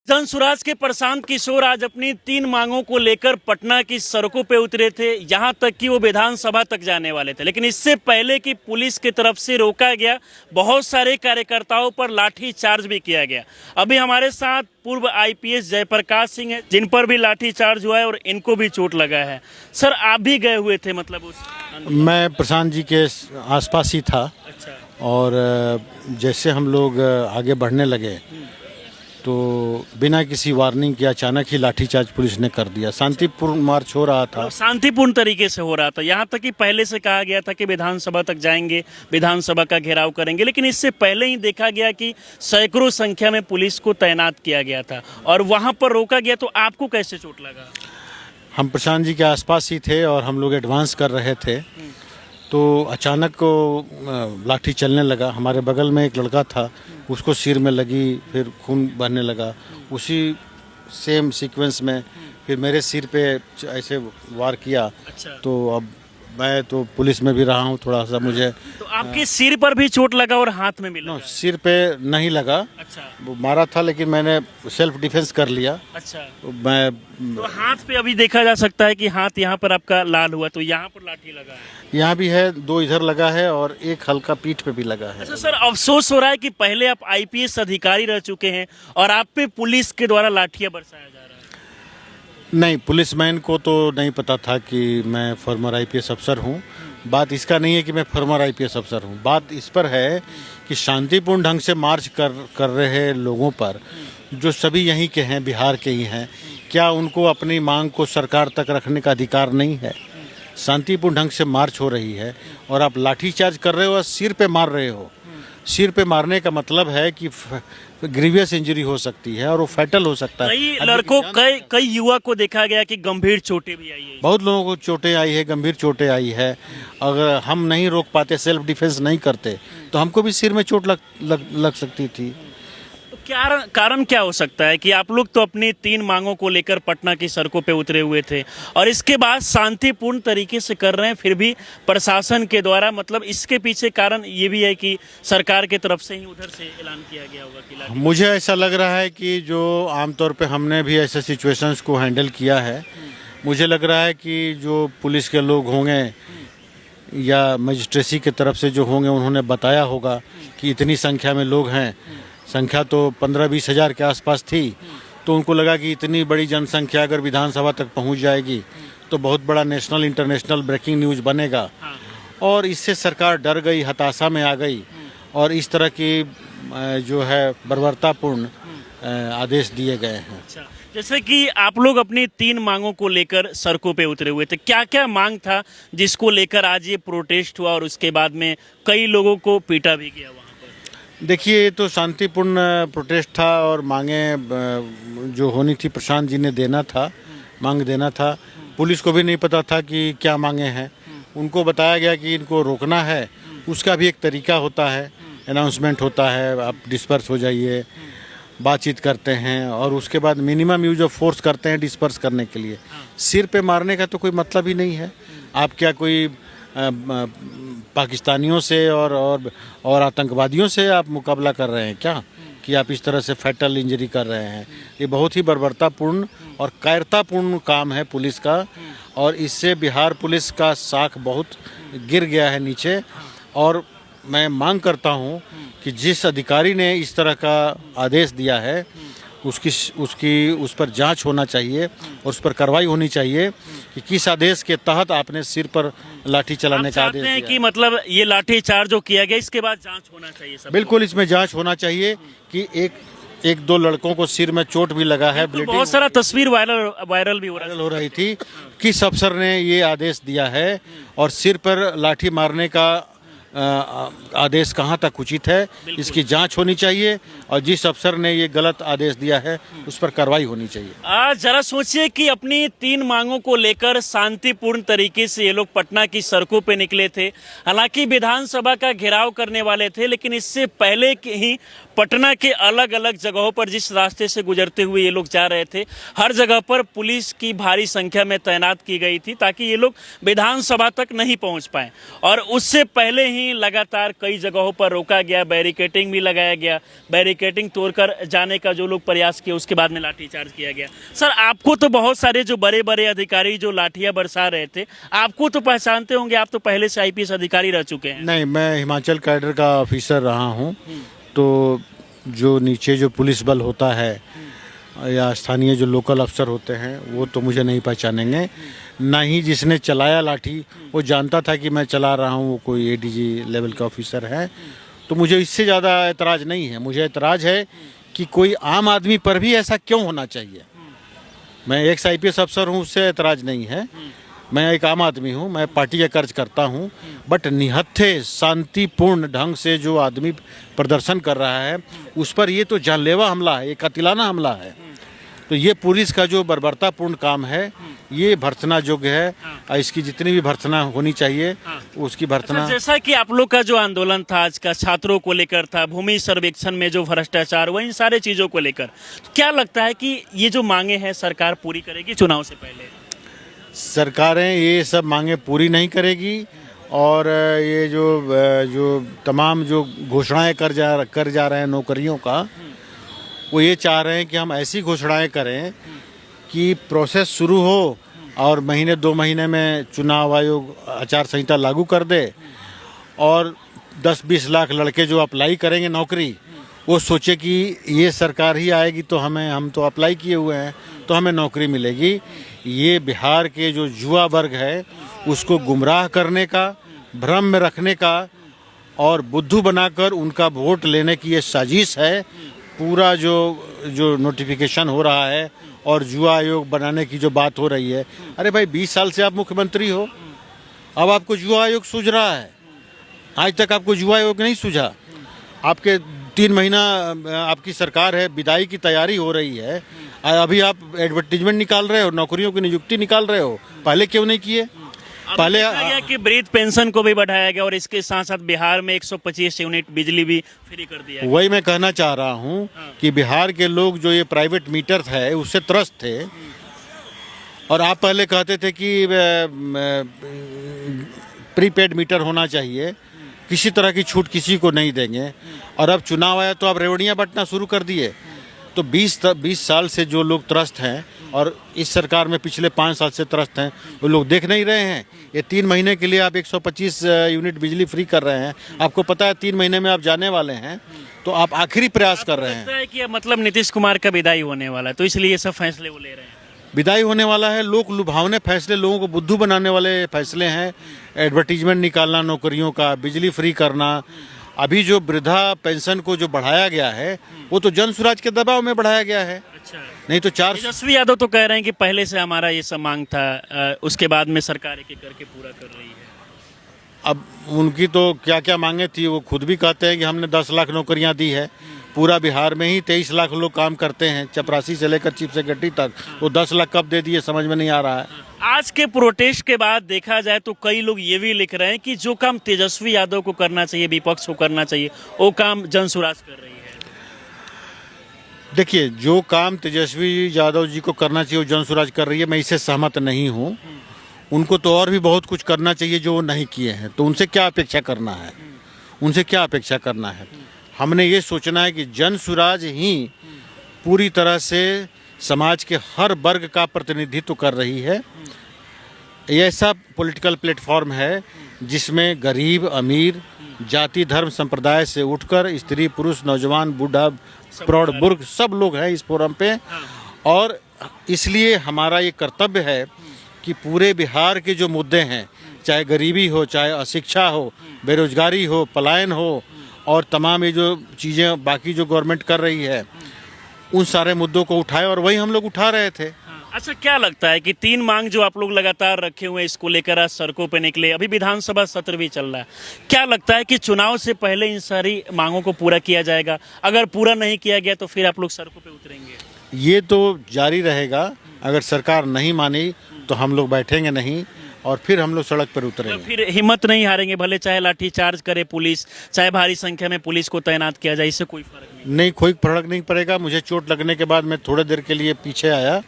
जनसुराज के प्रशांत किशोर आज अपनी 3 मांगों को लेकर पटना की सड़कों पे उतरे थे। यहां तक कि वो विधानसभा तक जाने वाले थे, लेकिन इससे पहले कि पुलिस की तरफ से रोका गया, बहुत सारे कार्यकर्ताओं पर लाठी चार्ज भी किया गया। अभी हमारे साथ पूर्व आईपीएस जयप्रकाश सिंह है, जिन पर भी लाठी चार्ज हुआ है और इनको भी चोट लगा है। सर, आप भी गए हुए थे मतलब उस? मैं प्रशांत जी के आसपास ही था। अच्छा। और जैसे हम लोग आगे बढ़ने लगे तो बिना किसी वार्निंग के अचानक ही लाठीचार्ज पुलिस ने कर दिया। शांतिपूर्ण मार्च हो रहा था, शांतिपूर्ण तरीके से हो रहा था। यहाँ तक कि पहले से कहा गया था कि विधानसभा तक जाएंगे, विधानसभा का घेराव करेंगे, लेकिन इससे पहले ही देखा गया कि सैकड़ों संख्या में पुलिस को तैनात किया गया था और वहाँ पर रोका गया। तो आपको कैसे चोट लगा? हम प्रशांत जी के आसपास ही थे और हम लोग एडवांस कर रहे थे तो अचानक को लाठी चलने लगा। हमारे बगल में एक लड़का था, उसको सिर में लगी, फिर खून बहने लगा। उसी सेम सीक्वेंस में फिर मेरे सिर पे ऐसे वार किया। अच्छा। तो अब मैं तो पुलिस में भी रहा हूँ थोड़ा सा। मुझे तो आपके सिर पर भी चोट लगा और हाथ में भी लगा? सिर पे नहीं लगा। अच्छा। वो मारा था लेकिन मैंने सेल्फ डिफेंस कर लिया। अच्छा। तो मैं तो हाथ पे अभी देखा जा सकता है कि हाथ यहाँ पर आपका लाल हुआ, तो यहाँ पर लाठी लगा है। यहाँ भी है, 2 इधर लगा है और एक हल्का पीठ पे भी लगा है। अच्छा सर, अफसोस हो रहा है कि पहले आप आईपीएस अधिकारी रह चुके हैं और आप पे पुलिस के द्वारा लाठियां बरसाया जा रहा है। नहीं, पुलिसमैन को तो नहीं पता था कि मैं फॉर्मर आईपीएस अफसर हूँ। बात इसका नहीं है कि मैं फॉर्मर आईपीएस अफसर हूँ। बात इस पर है कि शांतिपूर्ण ढंग से मार्च कर रहे लोगों पर, जो सभी यहीं के हैं, बिहार के ही हैं, क्या उनको अपनी मांग को सरकार तक रखने का अधिकार नहीं है? शांतिपूर्ण ढंग से मार्च हो रही है और आप लाठीचार्ज कर रहे हो और सिर पे मार रहे हो। सिर पे मारने का मतलब है कि ग्रीवियस इंजरी हो सकती है और वो फैटल हो सकता है। कई लड़कों, कई युवा को देखा गया कि गंभीर चोटें भी आई है। बहुत लोगों को चोटें आई है, गंभीर चोटें आई है। अगर हम नहीं रोक पाते, सेल्फ डिफेंस नहीं करते, तो हमको भी सिर में चोट लग सकती थी। तो कारण क्या हो सकता है कि आप लोग तो अपनी 3 मांगों को लेकर पटना की सड़कों पे उतरे हुए थे और इसके बाद शांतिपूर्ण तरीके से कर रहे हैं, फिर भी प्रशासन के द्वारा, मतलब इसके पीछे कारण ये भी है कि सरकार की तरफ से ही उधर से ऐलान किया गया होगा कि मुझे ऐसा लग रहा है कि जो आमतौर पे हमने भी ऐसे सिचुएशंस को हैंडल किया है, मुझे लग रहा है कि जो पुलिस के लोग होंगे या मजिस्ट्रेसी की तरफ से जो होंगे, उन्होंने बताया होगा कि इतनी संख्या में लोग हैं। संख्या तो 15-20 हज़ार के आसपास थी, तो उनको लगा कि इतनी बड़ी जनसंख्या अगर विधानसभा तक पहुंच जाएगी तो बहुत बड़ा नेशनल इंटरनेशनल ब्रेकिंग न्यूज़ बनेगा। और इससे सरकार डर गई, हताशा में आ गई और इस तरह की जो है बर्बरतापूर्ण आदेश दिए गए हैं। अच्छा, जैसे कि आप लोग अपनी 3 मांगों को लेकर सड़कों पे उतरे हुए थे, क्या क्या मांग था जिसको लेकर आज ये प्रोटेस्ट हुआ और उसके बाद में कई लोगों को पीटा भी गया वहाँ पर? देखिए, ये तो शांतिपूर्ण प्रोटेस्ट था और मांगे जो होनी थी प्रशांत जी ने देना था, मांग देना था। पुलिस को भी नहीं पता था कि क्या मांगे हैं। उनको बताया गया कि इनको रोकना है, उसका भी एक तरीका होता है, अनाउंसमेंट होता है, आप डिस्पर्स हो जाइए, बातचीत करते हैं और उसके बाद मिनिमम यूज ऑफ फोर्स करते हैं डिस्पर्स करने के लिए। सिर पे मारने का तो कोई मतलब ही नहीं है। आप क्या कोई पाकिस्तानियों से और आतंकवादियों से आप मुकाबला कर रहे हैं क्या, कि आप इस तरह से फैटल इंजरी कर रहे हैं? ये बहुत ही बर्बरतापूर्ण और कायरतापूर्ण काम है पुलिस का और इससे बिहार पुलिस का साख बहुत गिर गया है नीचे। और मैं मांग करता हूं कि जिस अधिकारी ने इस तरह का आदेश दिया है उस पर जांच होना चाहिए और उस पर कार्रवाई होनी चाहिए कि किस आदेश के तहत आपने सिर पर लाठी चलाने का आदेश दिया कि मतलब ये लाठी चार्ज जो किया गया, इसके बाद जांच होना चाहिए सब? बिल्कुल, इसमें जांच होना चाहिए कि एक 2 लड़कों को सिर में चोट भी लगा है। तो बहुत सारा तस्वीर वायरल भी हो रही थी। किस अफसर ने ये आदेश दिया है और सिर पर लाठी मारने का आदेश कहाँ तक उचित है, इसकी जांच होनी चाहिए और जिस अफसर ने ये गलत आदेश दिया है उस पर कार्रवाई होनी चाहिए। आज जरा सोचिए कि अपनी 3 मांगों को लेकर शांतिपूर्ण तरीके से ये लोग पटना की सड़कों पे निकले थे। हालांकि विधानसभा का घेराव करने वाले थे, लेकिन इससे पहले ही पटना के अलग अलग जगहों पर जिस रास्ते से गुजरते हुए ये लोग जा रहे थे, हर जगह पर पुलिस की भारी संख्या में तैनात की गई थी ताकि ये लोग विधानसभा तक नहीं पहुंच पाए। और उससे पहले ही भी लगातार कई जगहों पर रोका गया, बैरिकेटिंग भी लगाया गया, बैरिकेटिंग तोड़कर जाने का जो लोग प्रयास किए उसके बाद में लाठीचार्ज किया गया। सर, आपको तो बहुत सारे जो बड़े बड़े अधिकारी जो लाठियां बरसा रहे थे, आपको तो पहचानते होंगे, आप तो पहले से आईपीएस अधिकारी रह चुके हैं। नहीं, मैं हिमाचल कैडर का ऑफिसर रहा हूँ, तो जो नीचे जो पुलिस बल होता है या स्थानीय जो लोकल अफसर होते हैं वो तो मुझे नहीं पहचानेंगे, ना ही जिसने चलाया लाठी वो जानता था कि मैं चला रहा हूँ, वो कोई एडीजी लेवल का ऑफिसर है। तो मुझे इससे ज़्यादा एतराज़ नहीं है। मुझे एतराज़ है कि कोई आम आदमी पर भी ऐसा क्यों होना चाहिए। मैं एक आईपीएस अफसर हूँ, उससे एतराज़ नहीं है। मैं एक आम आदमी हूँ, मैं पार्टी का कर्ज करता हूँ, बट निहत्थे शांतिपूर्ण ढंग से जो आदमी प्रदर्शन कर रहा है उस पर ये तो जानलेवा हमला है, ये कातिलाना हमला है। तो ये पुलिस का जो बर्बरतापूर्ण काम है ये भर्त्सना योग्य है, और इसकी जितनी भी भर्त्सना होनी चाहिए उसकी भर्त्सना। अच्छा, जैसा कि आप लोग का जो आंदोलन था आज का छात्रों को लेकर था, भूमि सर्वेक्षण में जो भ्रष्टाचार हुआ, इन सारे चीज़ों को लेकर क्या लगता है कि ये जो मांगे हैं सरकार पूरी करेगी चुनाव से पहले? सरकारें ये सब मांगे पूरी नहीं करेगी, और ये जो तमाम जो घोषणाएं कर जा रहे हैं नौकरियों का, वो ये चाह रहे हैं कि हम ऐसी घोषणाएं करें कि प्रोसेस शुरू हो और महीने 2 महीने में चुनाव आयोग आचार संहिता लागू कर दे, और 10-20 लाख लड़के जो अप्लाई करेंगे नौकरी, वो सोचे कि ये सरकार ही आएगी तो हम तो अप्लाई किए हुए हैं तो हमें नौकरी मिलेगी। ये बिहार के जो युवा वर्ग है उसको गुमराह करने का, भ्रम में रखने का और बुद्धू बनाकर उनका वोट लेने की ये साजिश है। पूरा जो नोटिफिकेशन हो रहा है और युवा आयोग बनाने की जो बात हो रही है, अरे भाई 20 साल से आप मुख्यमंत्री हो, अब आपको युवा आयोग सूझ रहा है। आज तक आपको युवा आयोग नहीं सूझा। आपके 3 महीना आपकी सरकार है, विदाई की तैयारी हो रही है, अभी आप एडवर्टीजमेंट निकाल रहे हो, नौकरियों की नियुक्ति निकाल रहे हो, पहले क्यों नहीं किए? पहले गया कि वृद्ध पेंशन को भी बढ़ाया गया और इसके साथ साथ बिहार में 125 यूनिट बिजली भी फ्री कर दिया। वही मैं कहना चाह रहा हूँ कि बिहार के लोग जो ये प्राइवेट मीटर है उससे त्रस्त थे, और आप पहले कहते थे कि प्रीपेड मीटर होना चाहिए, किसी तरह की छूट किसी को नहीं देंगे, और अब चुनाव आया तो आप रेवड़ियाँ बंटना शुरू कर दिए। तो 20 साल से जो लोग त्रस्त हैं और इस सरकार में पिछले 5 साल से त्रस्त हैं, वो लोग देख नहीं रहे हैं। ये 3 महीने के लिए आप 125 यूनिट बिजली फ्री कर रहे हैं, आपको पता है 3 महीने में आप जाने वाले हैं, तो आप आखिरी प्रयास कर रहे हैं। लगता है कि मतलब नीतीश कुमार का विदाई होने वाला है, तो इसलिए ये सब फैसले वो ले रहे हैं। विदाई होने वाला है, लोग लुभावने फैसले, लोगों को बुद्धू बनाने वाले फैसले हैं। एडवर्टीजमेंट निकालना नौकरियों का, बिजली फ्री करना, अभी जो वृद्धा पेंशन को जो बढ़ाया गया है वो तो जन स्वराज के दबाव में बढ़ाया गया है। अच्छा, नहीं तो तेजस्वी यादव तो कह रहे हैं कि पहले से हमारा ये सब मांग था, उसके बाद में सरकार एक एक करके पूरा कर रही है। अब उनकी तो क्या क्या मांगे थी वो खुद भी कहते हैं कि हमने 10 लाख नौकरियां दी है। पूरा बिहार में ही 23 लाख लोग काम करते हैं, चपरासी से लेकर चीफ सेक्रेटरी तक, वो 10 लाख कब दे दिए समझ में नहीं आ रहा है। आज के प्रोटेस्ट के बाद देखा जाए तो कई लोग ये भी लिख रहे हैं कि जो काम तेजस्वी यादव को करना चाहिए, विपक्ष को करना चाहिए, वो काम जन स्वराज कर रही है। देखिए, जो काम तेजस्वी यादव जी को करना चाहिए वो जन स्वराज कर रही है, मैं इससे सहमत नहीं हूँ। उनको तो और भी बहुत कुछ करना चाहिए जो वो नहीं किए हैं, तो उनसे क्या अपेक्षा करना है? उनसे क्या अपेक्षा करना है? हमने ये सोचना है कि जन स्वराज ही पूरी तरह से समाज के हर वर्ग का प्रतिनिधित्व कर रही है। ये ऐसा पॉलिटिकल प्लेटफॉर्म है जिसमें गरीब, अमीर, जाति, धर्म, संप्रदाय से उठकर स्त्री, पुरुष, नौजवान, बूढ़ा, प्रौढ़, बुर्ग सब लोग हैं इस फोरम पे। और इसलिए हमारा ये कर्तव्य है कि पूरे बिहार के जो मुद्दे हैं, चाहे गरीबी हो, चाहे अशिक्षा हो, बेरोजगारी हो, पलायन हो, और तमाम ये जो चीज़ें बाकी जो गवर्नमेंट कर रही है, उन सारे मुद्दों को उठाए, और वही हम लोग उठा रहे थे। अच्छा, क्या लगता है कि 3 मांग जो आप लोग लगातार रखे हुए हैं, इसको लेकर आज सड़कों पे निकले, अभी विधानसभा सत्र भी चल रहा है, क्या लगता है कि चुनाव से पहले इन सारी मांगों को पूरा किया जाएगा? अगर पूरा नहीं किया गया तो फिर आप लोग सड़कों पे उतरेंगे? ये तो जारी रहेगा। अगर सरकार नहीं मानी तो हम लोग बैठेंगे नहीं, और फिर हम लोग सड़क पर उतरेंगे। तो फिर हिम्मत नहीं हारेंगे, भले चाहे लाठी चार्ज करे पुलिस, चाहे भारी संख्या में पुलिस को तैनात किया जाए, इससे कोई फर्क नहीं? नहीं, कोई फर्क नहीं पड़ेगा। मुझे चोट लगने के बाद मैं थोड़ी देर के लिए पीछे आया,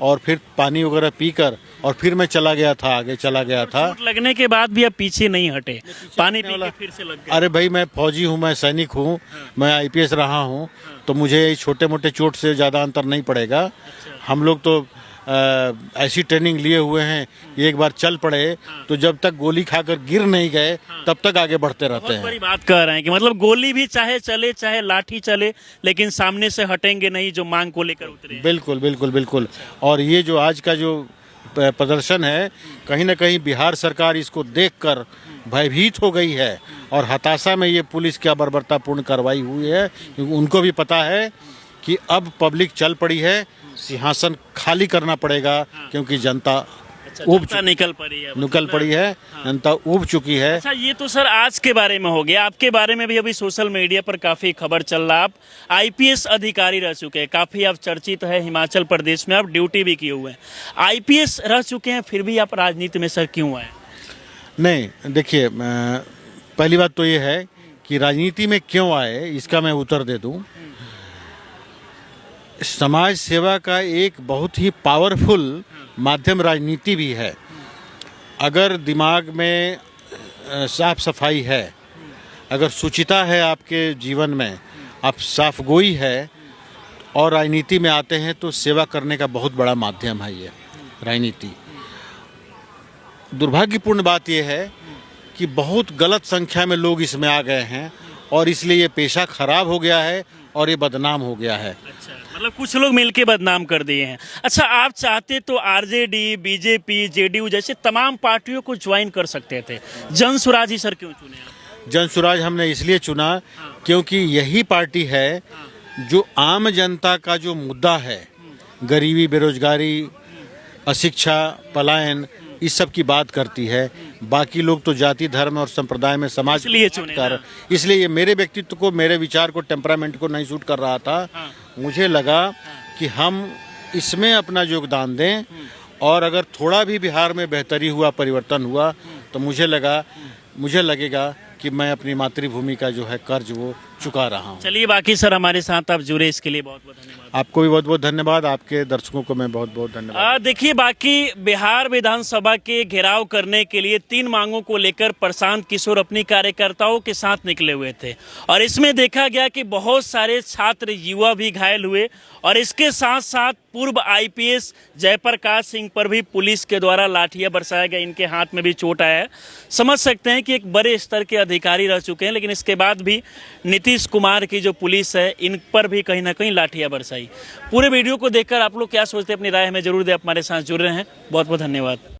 और फिर पानी वगैरह पीकर और फिर मैं चला गया था, आगे चला गया था। चोट लगने के बाद भी आप पीछे नहीं हटे, पानी पी के फिर से लग गए। अरे भाई, मैं फौजी हूँ, मैं सैनिक हूँ, मैं आईपीएस रहा हूँ, तो मुझे छोटे मोटे चोट से ज़्यादा अंतर नहीं पड़ेगा। हम लोग तो ऐसी ट्रेनिंग लिए हुए हैं, एक बार चल पड़े तो जब तक गोली खाकर गिर नहीं गए तब तक आगे बढ़ते रहते बहुत हैं। बड़ी बात कह रहे हैं कि मतलब गोली भी चाहे चले चाहे लाठी चले, लेकिन सामने से हटेंगे नहीं जो मांग को लेकर उतरे हैं। बिल्कुल बिल्कुल बिल्कुल। और ये जो आज का जो प्रदर्शन है, कहीं ना कहीं बिहार सरकार इसको देखकर भयभीत हो गई है और हताशा में ये पुलिस क्या बर्बरतापूर्ण कार्रवाई हुई है, क्योंकि उनको भी पता है कि अब पब्लिक चल पड़ी है, सिंहासन खाली करना पड़ेगा, क्योंकि जनता जनता निकल पड़ी है, निकल पड़ी है, जनता ऊब चुकी है। अच्छा, ये तो सर आज के बारे में हो गया। आपके बारे में भी अभी सोशल मीडिया पर काफी खबर चल रहा है। आप आईपीएस अधिकारी रह चुके हैं, काफी आप चर्चित है, हिमाचल प्रदेश में आप ड्यूटी भी किए हुए हैं, आईपीएस रह चुके हैं, फिर भी आप राजनीति में सर क्यों आए? नहीं, देखिए, पहली बात तो ये है कि राजनीति में क्यों आए, इसका मैं उत्तर दे दूं। समाज सेवा का एक बहुत ही पावरफुल माध्यम राजनीति भी है। अगर दिमाग में साफ सफाई है, अगर शुचिता है आपके जीवन में, आप साफगोई है और राजनीति में आते हैं, तो सेवा करने का बहुत बड़ा माध्यम है ये राजनीति। दुर्भाग्यपूर्ण बात यह है कि बहुत गलत संख्या में लोग इसमें आ गए हैं और इसलिए ये पेशा खराब हो गया है और ये बदनाम हो गया है। अच्छा, मतलब कुछ लोग मिलके बदनाम कर दिए हैं। अच्छा, आप चाहते तो आरजेडी, बीजेपी, जेडीयू जैसे तमाम पार्टियों को ज्वाइन कर सकते थे, जन स्वराज ही सर क्यों चुने आप? जन स्वराज हमने इसलिए चुना क्योंकि यही पार्टी है जो आम जनता का जो मुद्दा है, गरीबी, बेरोजगारी, अशिक्षा, पलायन, इस सब की बात करती है। बाकी लोग तो जाति, धर्म और संप्रदाय में समाज इसलिए चुने कर, इसलिए ये मेरे व्यक्तित्व को, मेरे विचार को, टेम्परामेंट को नहीं सूट कर रहा था। मुझे लगा कि हम इसमें अपना योगदान दें और अगर थोड़ा भी बिहार में बेहतरी हुआ, परिवर्तन हुआ, तो मुझे लगेगा कि मैं अपनी मातृभूमि का जो है कर्ज वो चुका रहा हूँ। चलिए, बाकी सर हमारे साथ आप जुड़े, इसके लिए बहुत बहुत धन्यवाद। आपको भी बहुत बहुत धन्यवाद, आपके दर्शकों को मैं बहुत बहुत धन्यवाद। देखिए, बाकी बिहार विधानसभा के घेराव करने के लिए 3 मांगों को लेकर प्रशांत किशोर अपनी कार्यकर्ताओं के साथ निकले हुए थे और इसमें देखा गया कि बहुत सारे छात्र, युवा भी घायल हुए और इसके साथ साथ पूर्व आईपीएस जयप्रकाश सिंह पर भी पुलिस के द्वारा लाठियां बरसाया गया, इनके हाथ में भी चोट आया है। समझ सकते हैं कि एक बड़े स्तर के अधिकारी रह चुके हैं, लेकिन इसके बाद भी नीतीश कुमार की जो पुलिस है, इन पर भी कहीं ना कहीं लाठियां बरसाई। पूरे वीडियो को देखकर आप लोग क्या सोचते हैं, अपनी राय हमें जरूर दें। हमारे साथ जुड़ रहे हैं, बहुत बहुत धन्यवाद।